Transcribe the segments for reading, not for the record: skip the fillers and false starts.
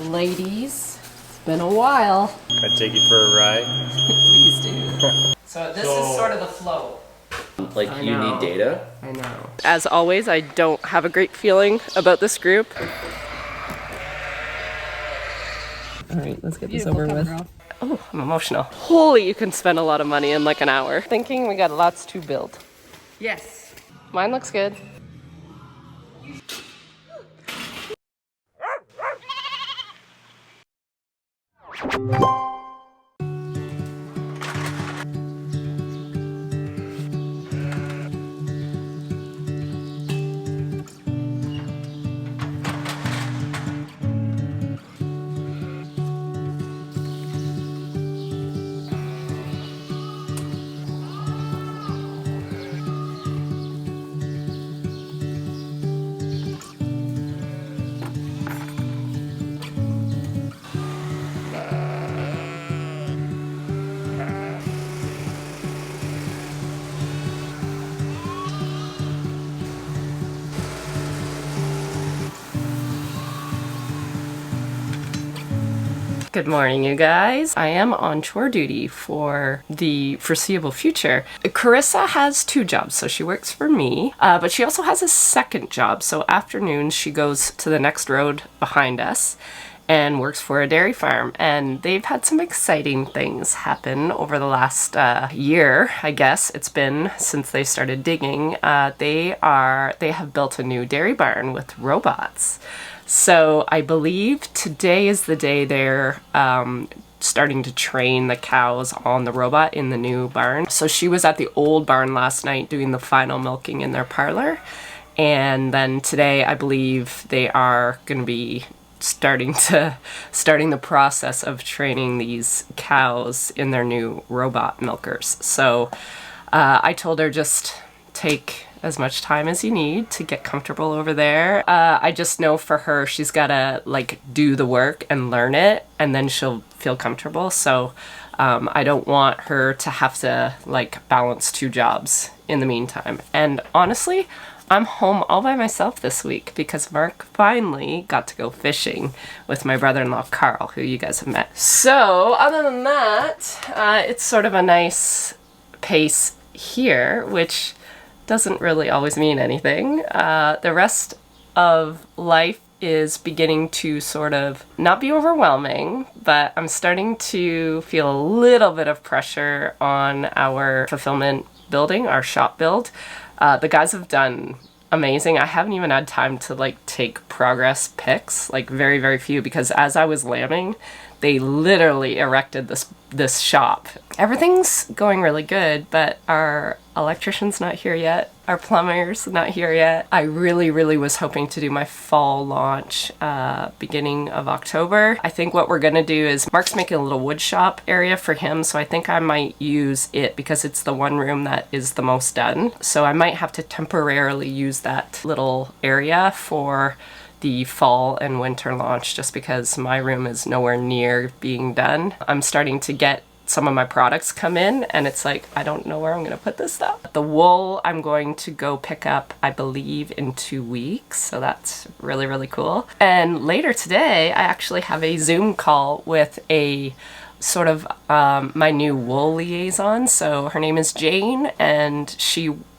Ladies, it's been a while. Can I take you for a ride? Please do. So this is sort of the flow. Like, you need data? I know. As always, I don't have a great feeling about this group. Alright, let's get this over with. Oh, I'm emotional. Holy, you can spend a lot of money in like an hour. Thinking we got lots to build. Yes. Mine looks good. Good morning, you guys. I am on chore duty for the foreseeable future. Carissa has two jobs, so she works for me, but she also has a second job. So afternoons she goes to the next road behind us and works for a dairy farm. And they've had some exciting things happen over the last year, I guess it's been since they started digging. They have built a new dairy barn with robots. So I believe today is the day they're starting to train the cows on the robot in the new barn. So she was at the old barn last night doing the final milking in their parlor. And then today I believe they are going to be starting the process of training these cows in their new robot milkers. So I told her just take as much time as you need to get comfortable over there. I just know for her, she's gotta like do the work and learn it, and then she'll feel comfortable. So I don't want her to have to like balance two jobs in the meantime. And honestly, I'm home all by myself this week because Mark finally got to go fishing with my brother-in-law Carl, who you guys have met. So other than that, it's sort of a nice pace here, which doesn't really always mean anything. The rest of life is beginning to sort of not be overwhelming, but I'm starting to feel a little bit of pressure on our fulfillment building, our shop build. The guys have done amazing. I haven't even had time to like take progress pics, like very, very few, because as I was lambing, they literally erected this shop. Everything's going really good, but our electrician's not here yet. Our plumber's not here yet. I really, really was hoping to do my fall launch beginning of October. I think what we're gonna do is Mark's making a little wood shop area for him, so I think I might use it because it's the one room that is the most done. So I might have to temporarily use that little area for the fall and winter launch just because my room is nowhere near being done. I'm starting to get some of my products come in and it's like, I don't know where I'm gonna put this stuff. The wool I'm going to go pick up, I believe, in 2 weeks. So that's really, really cool. And later today, I actually have a Zoom call with a sort of my new wool liaison. So her name is Jane, and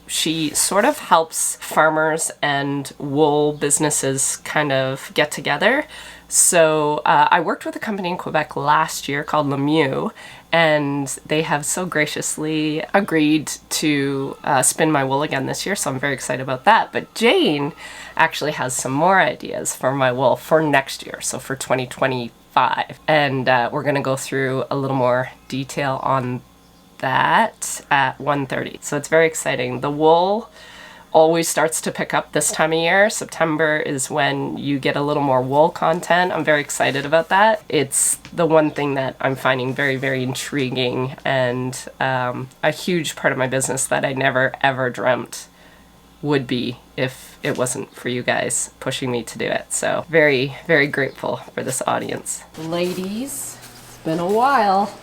she sort of helps farmers and wool businesses kind of get together. So I worked with a company in Quebec last year called Lemieux, and they have so graciously agreed to spin my wool again this year, so I'm very excited about that. But Jane actually has some more ideas for my wool for next year, so for 2025. And we're going to go through a little more detail on that at 1:30. So it's very exciting. The wool always starts to pick up this time of year. September is when you get a little more wool content. I'm very excited about that. It's the one thing that I'm finding very, very intriguing and a huge part of my business that I never ever dreamt would be if it wasn't for you guys pushing me to do it. So very, very grateful for this audience. Ladies, it's been a while.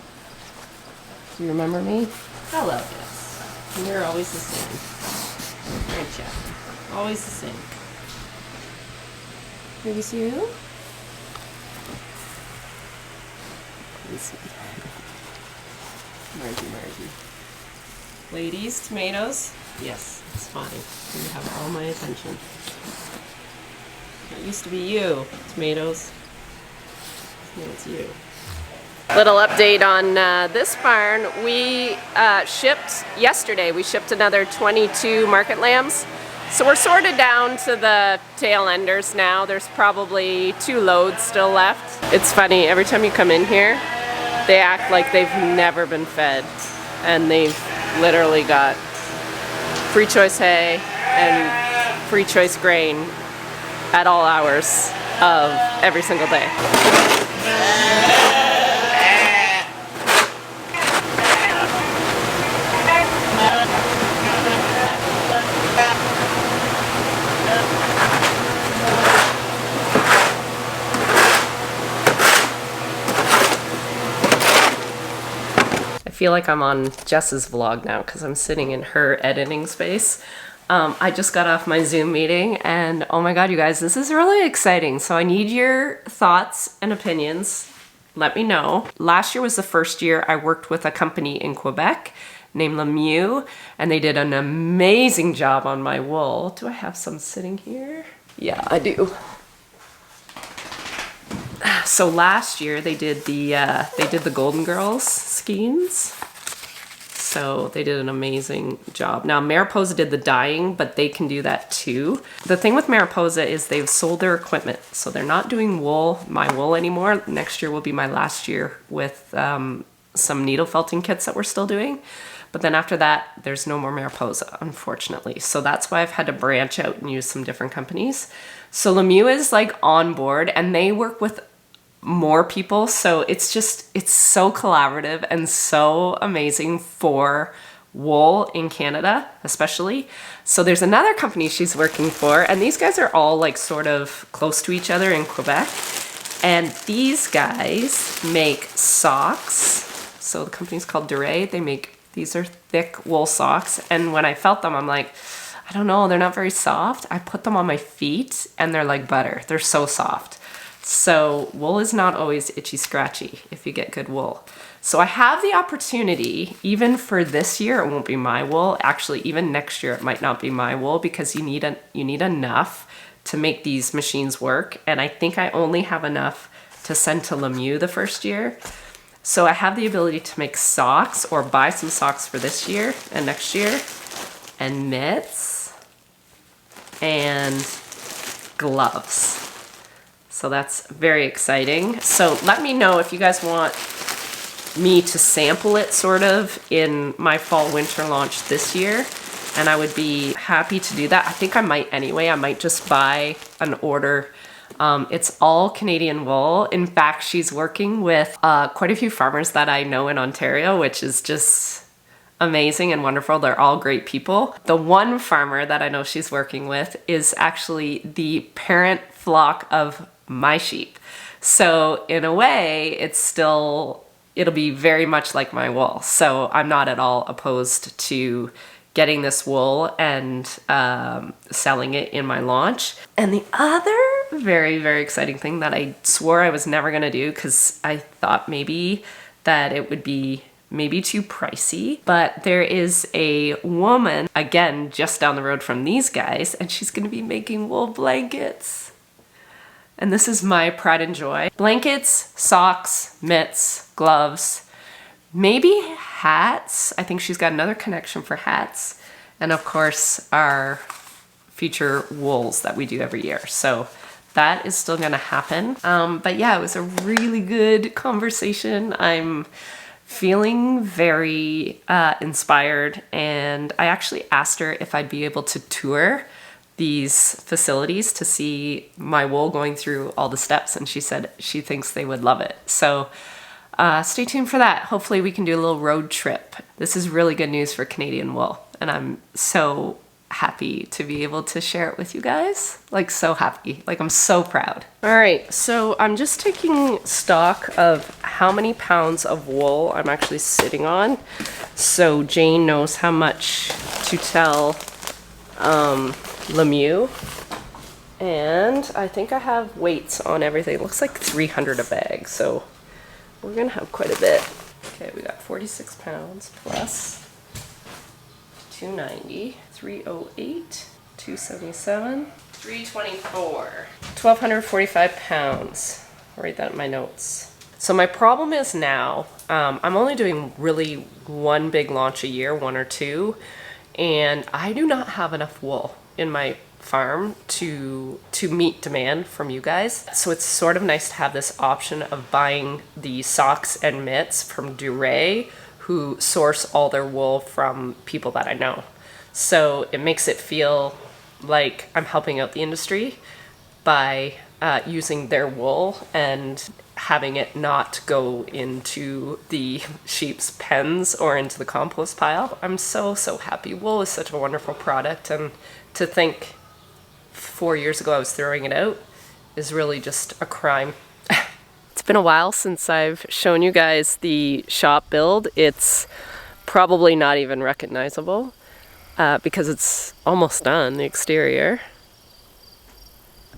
Do you remember me? Hello, yes. You're always the same. Aren't you? Always the same. Maybe see you? Let's see. Margie. Ladies, tomatoes? Yes, it's fine. You have all my attention. It used to be you, tomatoes. No, it's you. Little update on this barn. We shipped yesterday. We shipped another 22 market lambs. So we're sorted down to the tail enders now. There's probably 2 loads still left. It's funny, every time you come in here, they act like they've never been fed. And they've literally got free choice hay and free choice grain at all hours of every single day. I feel like I'm on Jess's vlog now because I'm sitting in her editing space. I just got off my Zoom meeting and oh my god, you guys, this is really exciting. So I need your thoughts and opinions. Let me know. Last year was the first year I worked with a company in Quebec named Lemieux, and they did an amazing job on my wool. Do I have some sitting here? Yeah, I do. So last year they did the Golden Girls skeins. So they did an amazing job. Now Mariposa did the dyeing, but they can do that too. The thing with Mariposa is they've sold their equipment. So they're not doing my wool anymore. Next year will be my last year with some needle felting kits that we're still doing. But then after that, there's no more Mariposa, unfortunately. So that's why I've had to branch out and use some different companies. So Lemieux is like on board and they work with more people. So it's so collaborative and so amazing for wool in Canada, especially. So there's another company she's working for, and these guys are all like sort of close to each other in Quebec. And these guys make socks. So the company's called Duray. These are thick wool socks. And when I felt them, I'm like, I don't know, they're not very soft. I put them on my feet and they're like butter. They're so soft. So wool is not always itchy scratchy if you get good wool. So I have the opportunity, even for this year, it won't be my wool. Actually, even next year, it might not be my wool because you need enough to make these machines work. And I think I only have enough to send to Lemieux the first year. So I have the ability to make socks or buy some socks for this year and next year, and mitts and gloves. So that's very exciting. So let me know if you guys want me to sample it sort of in my fall winter launch this year. And I would be happy to do that. I think I might anyway. I might just buy an order. It's all Canadian wool. In fact, she's working with quite a few farmers that I know in Ontario, which is just amazing and wonderful. They're all great people. The one farmer that I know she's working with is actually the parent flock of my sheep. So in a way, it'll be very much like my wool. So I'm not at all opposed to getting this wool and selling it in my launch. And the other very, very exciting thing that I swore I was never gonna do because I thought maybe that it would be maybe too pricey, but there is a woman, again, just down the road from these guys, and she's gonna be making wool blankets. And this is my pride and joy. Blankets, socks, mitts, gloves, maybe hats. I think she's got another connection for hats. And of course, our future wools that we do every year. So that is still gonna happen. But yeah, it was a really good conversation. I'm feeling very inspired, and I actually asked her if I'd be able to tour these facilities to see my wool going through all the steps, and she said she thinks they would love it. So stay tuned for that. Hopefully we can do a little road trip. This is really good news for Canadian wool, and I'm so happy to be able to share it with you guys. Like, so happy. Like, I'm so proud. All right, so I'm just taking stock of how many pounds of wool I'm actually sitting on, so Jane knows how much to tell Lemieux. And I think I have weights on everything. It looks like 300 a bag, so we're gonna have quite a bit. Okay, we got 46 pounds plus 290, 308, 277, 324, 1,245 pounds. I'll write that in my notes. So my problem is now, I'm only doing really one big launch a year, one or two, and I do not have enough wool in my farm to meet demand from you guys. So it's sort of nice to have this option of buying the socks and mitts from Duray, who source all their wool from people that I know. So it makes it feel like I'm helping out the industry by using their wool and having it not go into the sheep's pens or into the compost pile. I'm so happy. Wool is such a wonderful product, and to think 4 years ago I was throwing it out is really just a crime. It's been a while since I've shown you guys the shop build. It's probably not even recognizable because it's almost done, the exterior.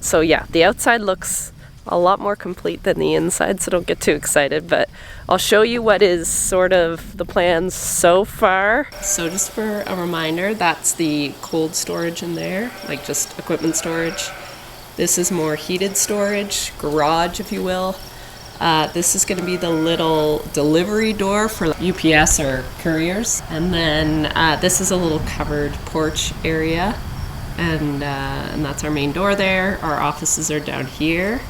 So yeah, the outside looks a lot more complete than the inside, so don't get too excited, but I'll show you what is sort of the plans so far. So just for a reminder, that's the cold storage in there, like just equipment storage. This is more heated storage, garage if you will. This is going to be the little delivery door for UPS or couriers. And then this is a little covered porch area. And that's our main door there. Our offices are down here.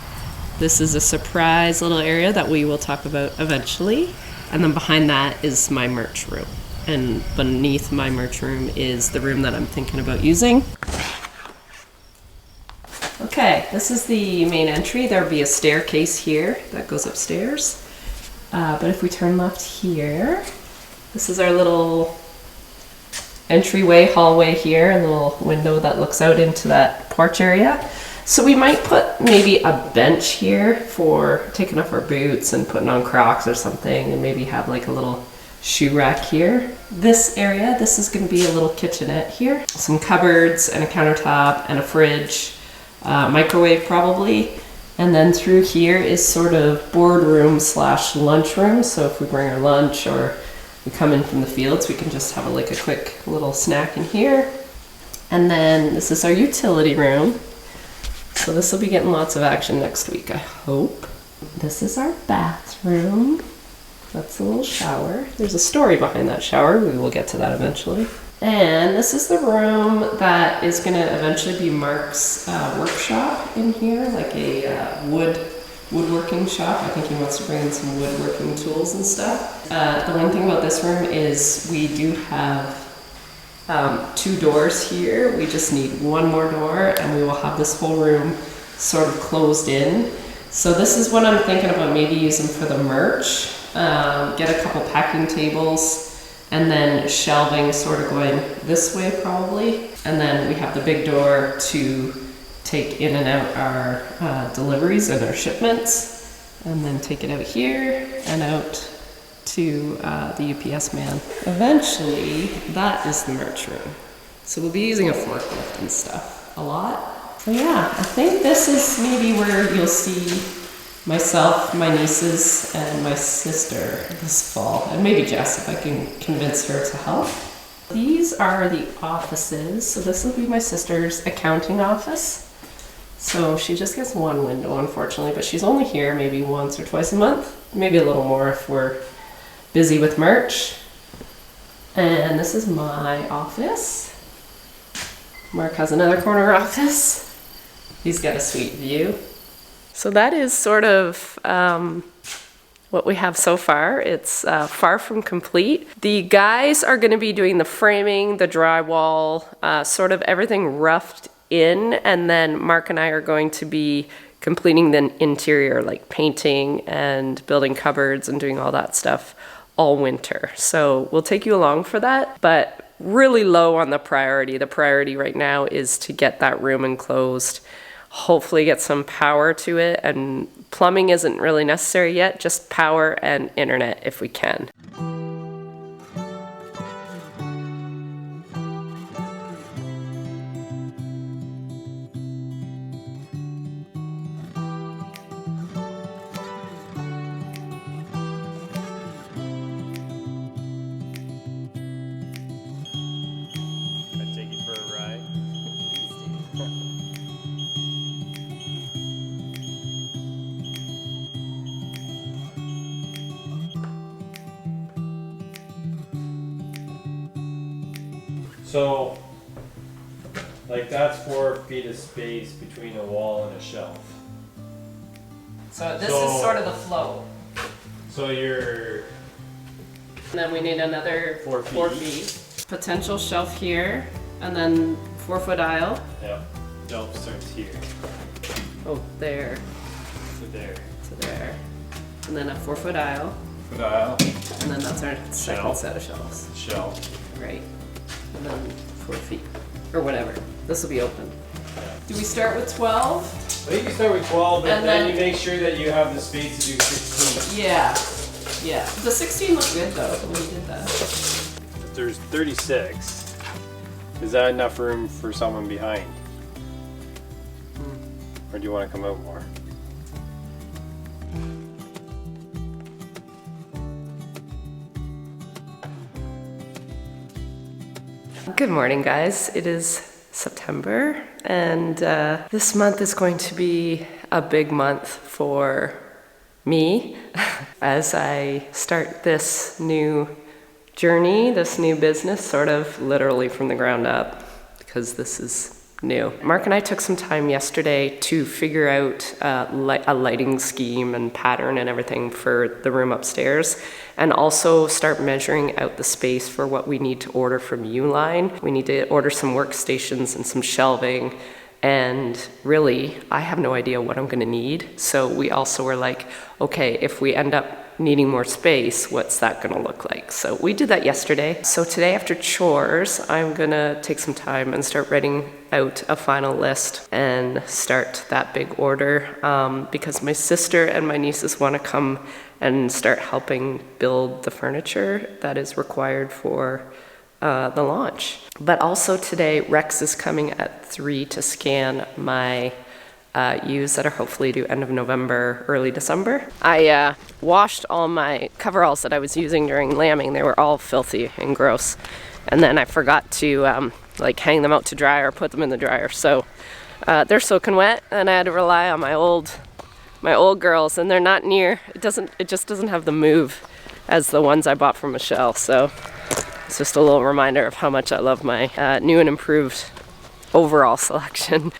This is a surprise little area that we will talk about eventually. And then behind that is my merch room. And beneath my merch room is the room that I'm thinking about using. Okay, this is the main entry. There'll be a staircase here that goes upstairs. But if we turn left here, this is our little entryway, hallway here, a little window that looks out into that porch area. So we might put maybe a bench here for taking off our boots and putting on Crocs or something, and maybe have like a little shoe rack here. This area, this is going to be a little kitchenette here. Some cupboards and a countertop and a fridge, microwave probably. And then through here is sort of boardroom slash lunchroom. So if we bring our lunch or we come in from the fields, we can just have like a quick little snack in here. And then this is our utility room. So this will be getting lots of action next week, I hope. This is our bathroom. That's a little shower. There's a story behind that shower. We will get to that eventually. And this is the room that is going to eventually be Mark's workshop in here, like a woodworking shop. I think he wants to bring in some woodworking tools and stuff. The one thing about this room is we do have 2 doors here. We just need one more door and we will have this whole room sort of closed in. So this is what I'm thinking about maybe using for the merch. Get a couple packing tables and then shelving sort of going this way probably. And then we have the big door to take in and out our deliveries and our shipments, and then take it out here and out to the UPS man. Eventually, that is the merch room. So we'll be using a forklift and stuff a lot. So yeah, I think this is maybe where you'll see myself, my nieces, and my sister this fall. And maybe Jess, if I can convince her to help. These are the offices. So this will be my sister's accounting office. So she just gets one window, unfortunately, but she's only here maybe once or twice a month. Maybe a little more if we're busy with merch. And this is my office. Mark has another corner office. He's got a sweet view. So that is sort of what we have so far. It's far from complete. The guys are going to be doing the framing, the drywall, sort of everything roughed in, and then Mark and I are going to be completing the interior, like painting and building cupboards and doing all that stuff all winter. So we'll take you along for that, but really low on the priority. The priority right now is to get that room enclosed, hopefully get some power to it, and plumbing isn't really necessary yet, just power and internet if we can. So, like that's 4 feet of space between a wall and a shelf. So this is sort of the flow. So you're... And then we need another 4 feet. Potential shelf here, and then 4-foot aisle. Yeah, shelf starts here. Oh, there. To there. To there. And then a 4-foot aisle. Foot aisle. And then that's our second Shelf. set of shelves. Shelf. Right. And then 4 feet. Or whatever. This will be open. Do we start with 12? I think you start with 12, but And then then you make sure that you have the space to do 16. Yeah. Yeah. The 16 looked good though when we did that. If there's 36, is that enough room for someone behind? Or do you want to come out more? Good morning, guys. It is September, and this month is going to be a big month for me as I start this new journey, this new business, sort of literally from the ground up, because this is new. Mark and I took some time yesterday to figure out a lighting scheme and pattern and everything for the room upstairs, and also start measuring out the space for what we need to order from Uline. We need to order some workstations and some shelving, and really, I have no idea what I'm gonna need. So we also were like, okay, if we end up needing more space, what's that gonna look like? So we did that yesterday. So today after chores, I'm gonna take some time and start writing out a final list and start that big order because my sister and my nieces wanna come and start helping build the furniture that is required for the launch. But also today, Rex is coming at 3 to scan my ewes that are hopefully due end of November, early December. I washed all my coveralls that I was using during lambing. They were all filthy and gross. And then I forgot to like hang them out to dry or put them in the dryer. So they're soaking wet, and I had to rely on my old girls, and they're not near, it just doesn't have the move as the ones I bought from Michelle. So it's just a little reminder of how much I love my new and improved overall selection.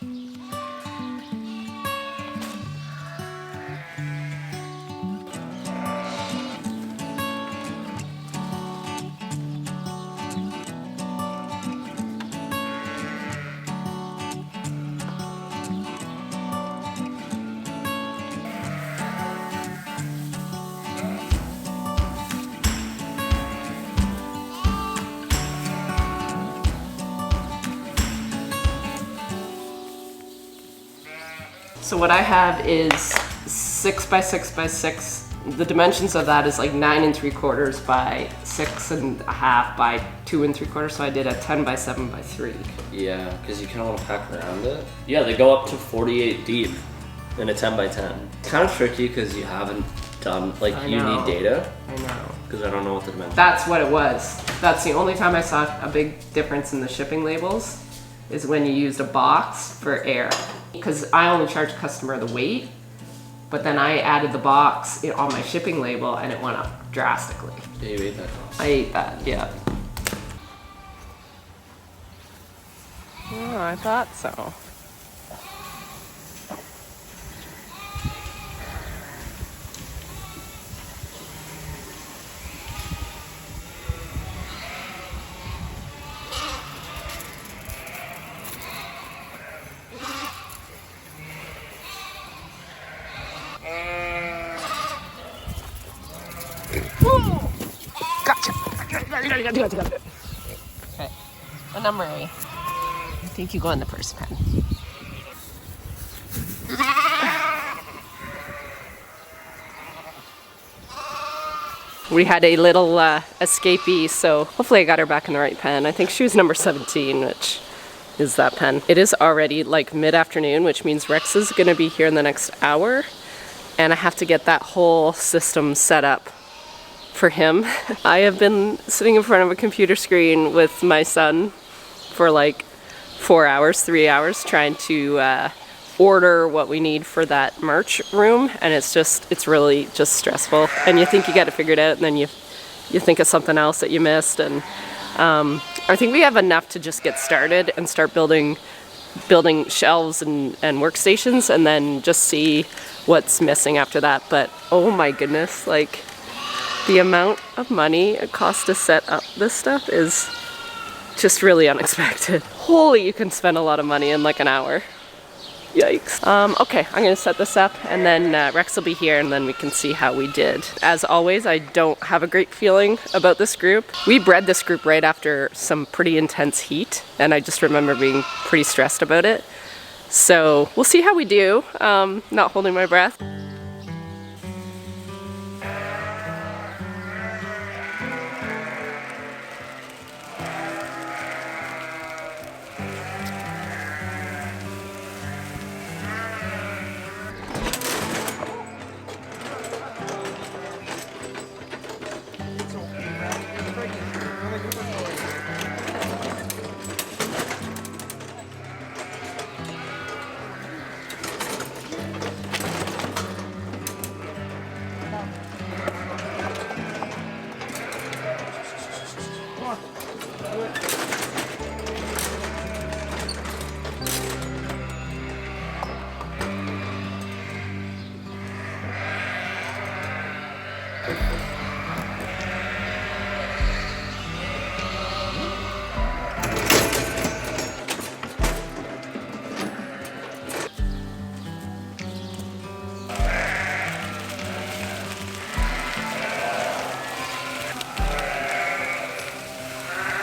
So what I have is 6 by 6 by 6. The dimensions of that is like 9 3/4 by 6 1/2 by 2 3/4. So I did a 10 by 7 by 3. Yeah, because you kind of want to pack around it. Yeah, they go up to 48 deep in a 10 by 10. It's kind of tricky because you haven't done, like, you need data. I know. Because I don't know what the dimensions. That's what it was. That's the only time I saw a big difference in the shipping labels is when you used a box for air. Because I only charge the customer the weight, but then I added the box on my shipping label and it went up drastically. Yeah, you ate that. I ate that, yeah. Oh, I thought so. Gotcha. Okay. What number are you? I think you go in the purse pen. We had a little escapee, so hopefully I got her back in the right pen. I think she was number 17, which is that pen. It is already like mid-afternoon, which means Rex is gonna be here in the next hour, and I have to get that whole system set up for him. I have been sitting in front of a computer screen with my son for like 4 hours, 3 hours, trying to order what we need for that merch room, and it's really just stressful. And you think you got it figured out, and then you think of something else that you missed, and I think we have enough to just get started and start building shelves and workstations, and then just see what's missing after that. But oh my goodness, like the amount of money it costs to set up this stuff is just really unexpected. Holy, you can spend a lot of money in like an hour. Yikes. Okay, I'm gonna set this up, and then Rex will be here, and then we can see how we did. As always, I don't have a great feeling about this group. We bred this group right after some pretty intense heat, and I just remember being pretty stressed about it. So we'll see how we do. Not holding my breath.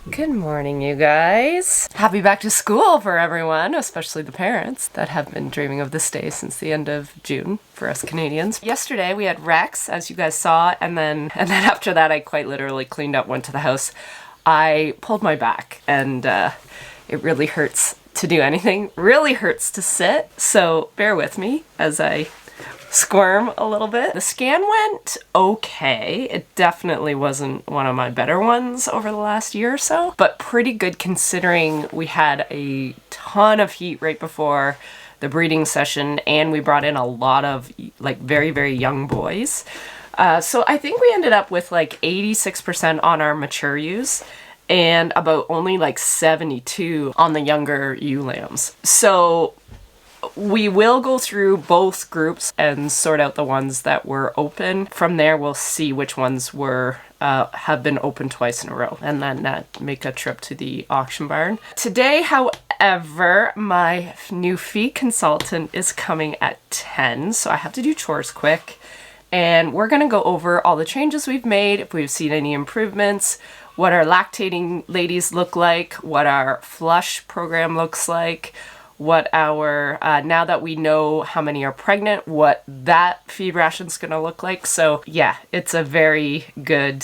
Good morning, you guys. Happy back to school for everyone, especially the parents that have been dreaming of this day since the end of June for us Canadians. Yesterday we had Rex, as you guys saw, and then after that I quite literally cleaned up, went to the house. I pulled my back, and it really hurts to do anything. Really hurts to sit, so bear with me as I squirm a little bit. The scan went okay. It definitely wasn't one of my better ones over the last year or so, but pretty good considering we had a ton of heat right before the breeding session, and we brought in a lot of like very, very young boys. So I think we ended up with like 86% on our mature ewes and about only like 72 on the younger ewe lambs. So we will go through both groups and sort out the ones that were open. From there, we'll see which ones were have been open twice in a row, and then make a trip to the auction barn. Today, however, my new feed consultant is coming at 10, so I have to do chores quick. And we're gonna go over all the changes we've made, if we've seen any improvements, what our lactating ladies look like, what our flush program looks like, what our, now that we know how many are pregnant, what that feed ration's gonna look like. So yeah, it's a very good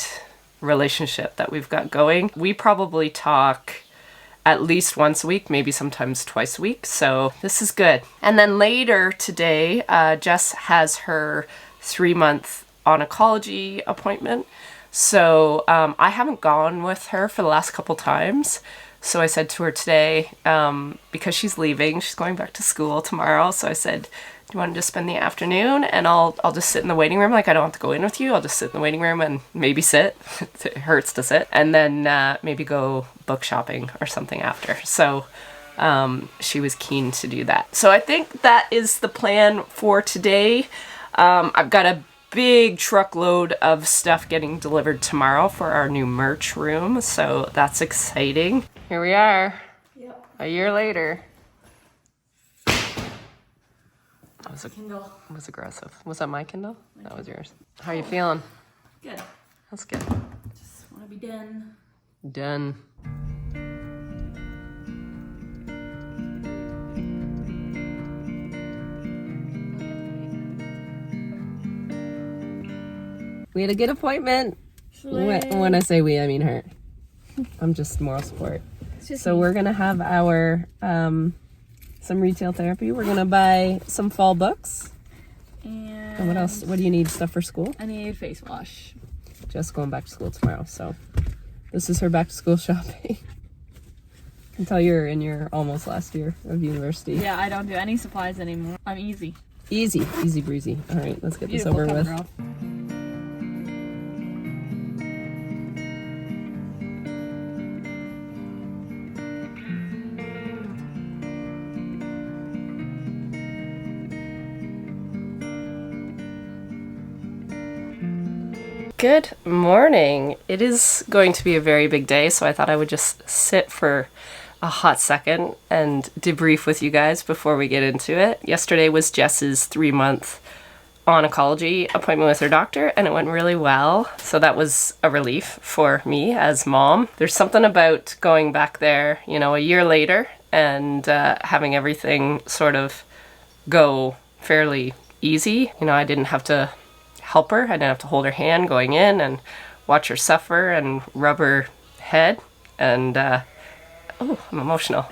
relationship that we've got going. We probably talk at least once a week, maybe sometimes twice a week. So this is good. And then later today, Jess has her 3-month oncology appointment. So I haven't gone with her for the last couple times. So I said to her today, because she's leaving, she's going back to school tomorrow. So I said, do you want to just spend the afternoon and I'll just sit in the waiting room? Like, I don't have to go in with you. I'll just sit in the waiting room and maybe sit. It hurts to sit. And then maybe go book shopping or something after. So she was keen to do that. So I think that is the plan for today. I've got a big truckload of stuff getting delivered tomorrow for our new merch room. So that's exciting. Here we are. Yep. A year later. That was Kindle. Was aggressive. Was that my Kindle? That was yours. How are you feeling? Good. That's good. Just want to be done. Done. We had a good appointment. When I say we, I mean her. I'm just moral support. So we're gonna have our some retail therapy. We're gonna buy some fall books. And what else? What do you need? Stuff for school? I need face wash. Just going back to school tomorrow, so this is her back to school shopping. I can tell you're in your almost last year of university. Yeah, I don't do any supplies anymore. I'm easy. Easy breezy. All right, let's get this over with. Girl. Good morning. It is going to be a very big day, so I thought I would just sit for a hot second and debrief with you guys before we get into it. Yesterday was Jess's 3-month oncology appointment with her doctor, and it went really well. So that was a relief for me as mom. There's something about going back there, you know, a year later and having everything sort of go fairly easy. You know, I didn't have to help her. I didn't have to hold her hand going in and watch her suffer and rub her head. And, oh, I'm emotional.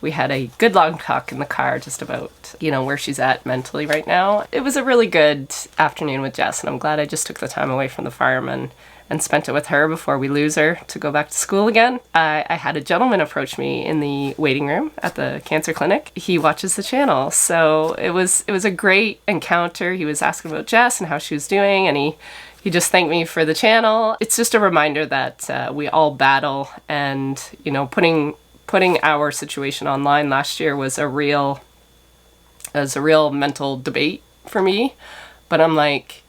We had a good long talk in the car just about, you know, where she's at mentally right now. It was a really good afternoon with Jess, and I'm glad I just took the time away from the farm and spent it with her before we lose her to go back to school again. I had a gentleman approach me in the waiting room at the cancer clinic. He watches the channel, so it was a great encounter. He was asking about Jess and how she was doing, and he just thanked me for the channel. It's just a reminder that we all battle, and you know, putting our situation online last year was a real mental debate for me. But I'm like,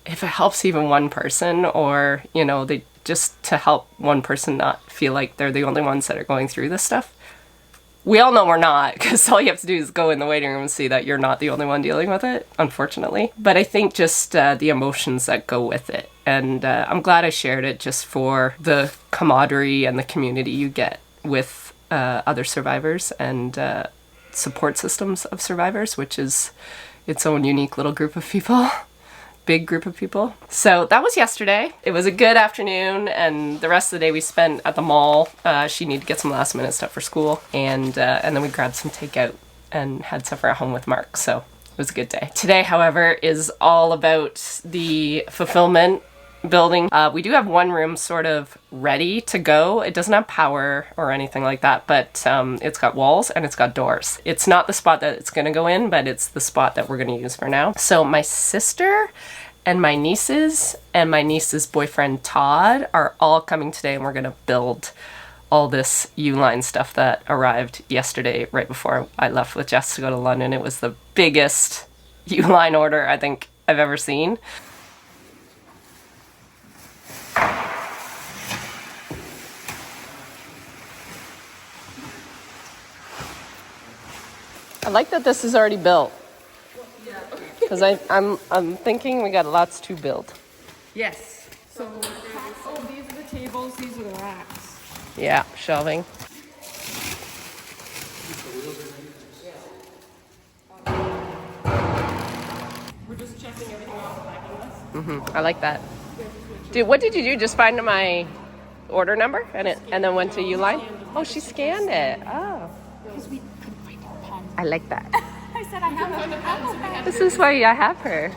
if it helps even one person, or, you know, they just to help one person not feel like they're the only ones that are going through this stuff. We all know we're not, because all you have to do is go in the waiting room and see that you're not the only one dealing with it, unfortunately. But I think just the emotions that go with it. And I'm glad I shared it just for the camaraderie and the community you get with other survivors and support systems of survivors, which is its own unique little group of people. Big group of people. So that was yesterday. It was a good afternoon, and the rest of the day we spent at the mall. She needed to get some last minute stuff for school, and then we grabbed some takeout and had supper at home with Mark. So it was a good day. Today, however, is all about the fulfillment building. We do have one room sort of ready to go. It doesn't have power or anything like that, but it's got walls and it's got doors. It's not the spot that it's going to go in, but it's the spot that we're going to use for now. So my sister and my nieces and my niece's boyfriend Todd are all coming today, and we're going to build all this U-line stuff that arrived yesterday right before I left with Jess to go to London. It was the biggest U-line order I think I've ever seen. I like that this is already built. Because I'm thinking we got lots to build. Yes. So, these are the tables, these are the racks. Yeah, shelving. We're just checking everything off the packing list. I like that. Dude, what did you do? Just find my order number and then went to Uline? Oh, she scanned it. Oh. Because we couldn't find our pen. I like that. I said I have a pen. This is why I have her.